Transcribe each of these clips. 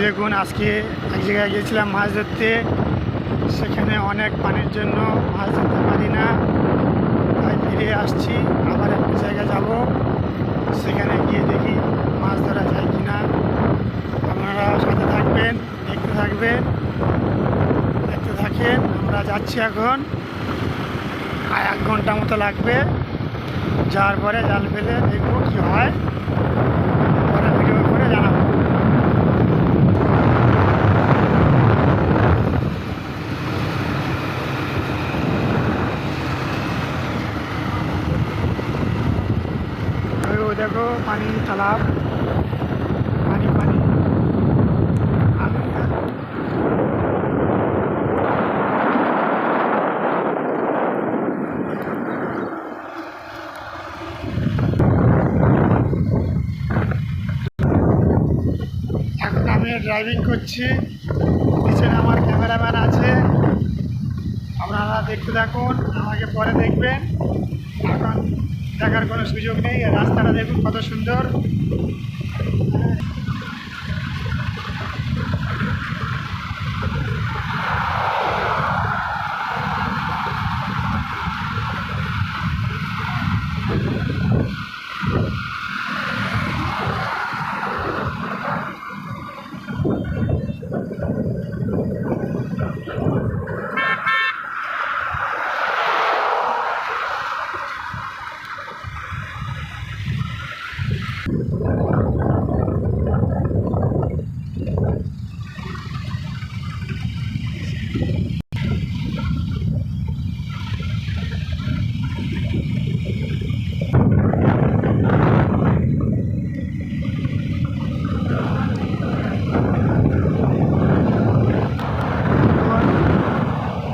দেখুন আজকে এক জায়গায় গিয়েছিলাম মাছ ধরতে, সেখানে অনেক পানির জন্য মাছ ধরতে পারি না, তাই ফিরে আসছি। আবার একটা জায়গায় যাব, সেখানে গিয়ে দেখি মাছ ধরা যায় কি না। আপনারা সাথে থাকবেন, দেখতে থাকবেন, দেখতে থাকেন। আমরা যাচ্ছি এখন, আর 1 ঘন্টা মতো লাগবে। যাওয়ার পরে জাল ফেলে দেখবো কী হয়, পরে ভিডিও করে জানাবো। দেখো পানি তালাব, পানি পানি। এখন আমি ড্রাইভিং করছি, পিছনে আমার ক্যামেরাম্যান আছে। আপনারা দেখতে থাকুন, আমাকে পরে দেখবেন। এখন দেখার কোনো সুযোগ নেই। রাস্তাটা দেখুন কত সুন্দর।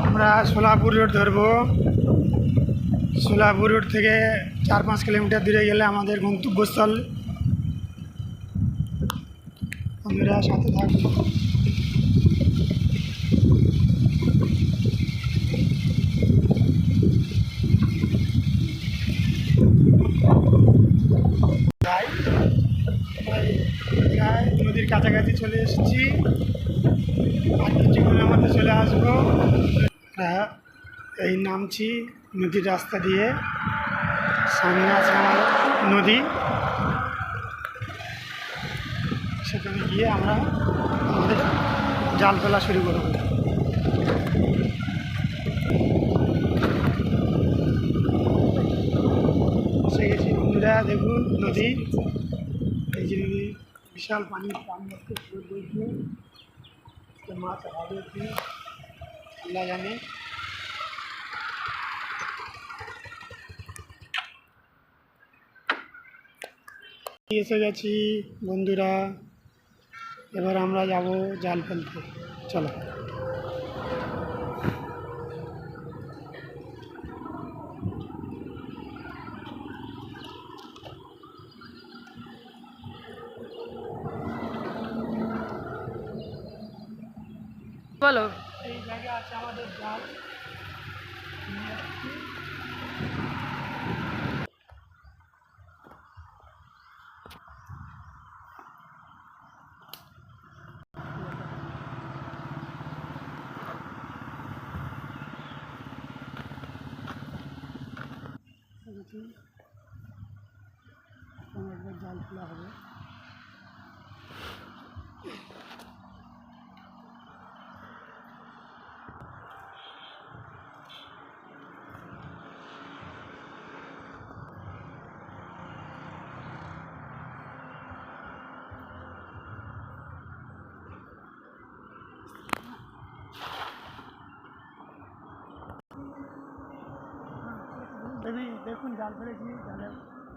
আমরা সোলাপুর রোড ধরবো। সোলাপুর রোড থেকে 4-5 কিলোমিটার দূরে গেলে আমাদের গন্তব্যস্থল। আমরা সাথে থাকবো। নদীর কাছাকাছি চলে এসেছি, আর কিছুক্ষণের মধ্যে চলে আসবো। এই নামছি নদীর রাস্তা দিয়ে, সামনে আছে আমার নদী। সেখানে গিয়ে আমরা আমাদের জাল ফেলা শুরু করব। এসে গেছি বন্ধুরা, দেখুন নদী। এই যে নদী, বিশাল পানির পানি আসতে শুরু করেছে। মাছ হবে কি আল্লাহ জানে। এসে গেছি বন্ধুরা, এবার আমরা যাব জাল ফেলতে। চলো। বলো। এই জায়গায় আছে আমাদের জাল। একবার জাল ফেলা হবে। দেখুন জাল ফেলেছি, জালে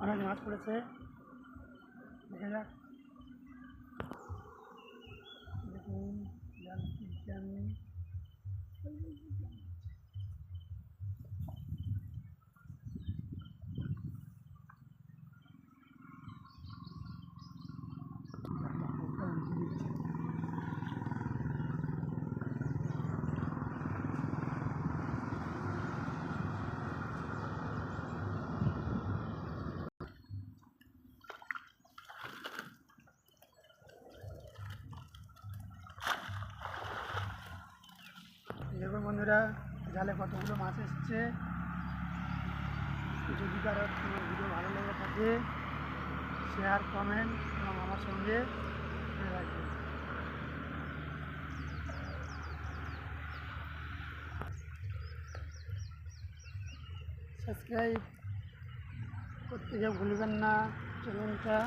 অনেক মাছ পড়েছে। দেখা যাক। দেখুন জাল ফেলছি আমি। বন্ধুরা জালে কতগুলো মাছ এসছে। যদি কারো আমার ভিডিও ভালো লেগে থাকে শেয়ার কমেন্ট এবং আমার সঙ্গে জুড়ে রাখবেন। সাবস্ক্রাইব করতে কেউ ভুলবেন না চ্যানেলটা।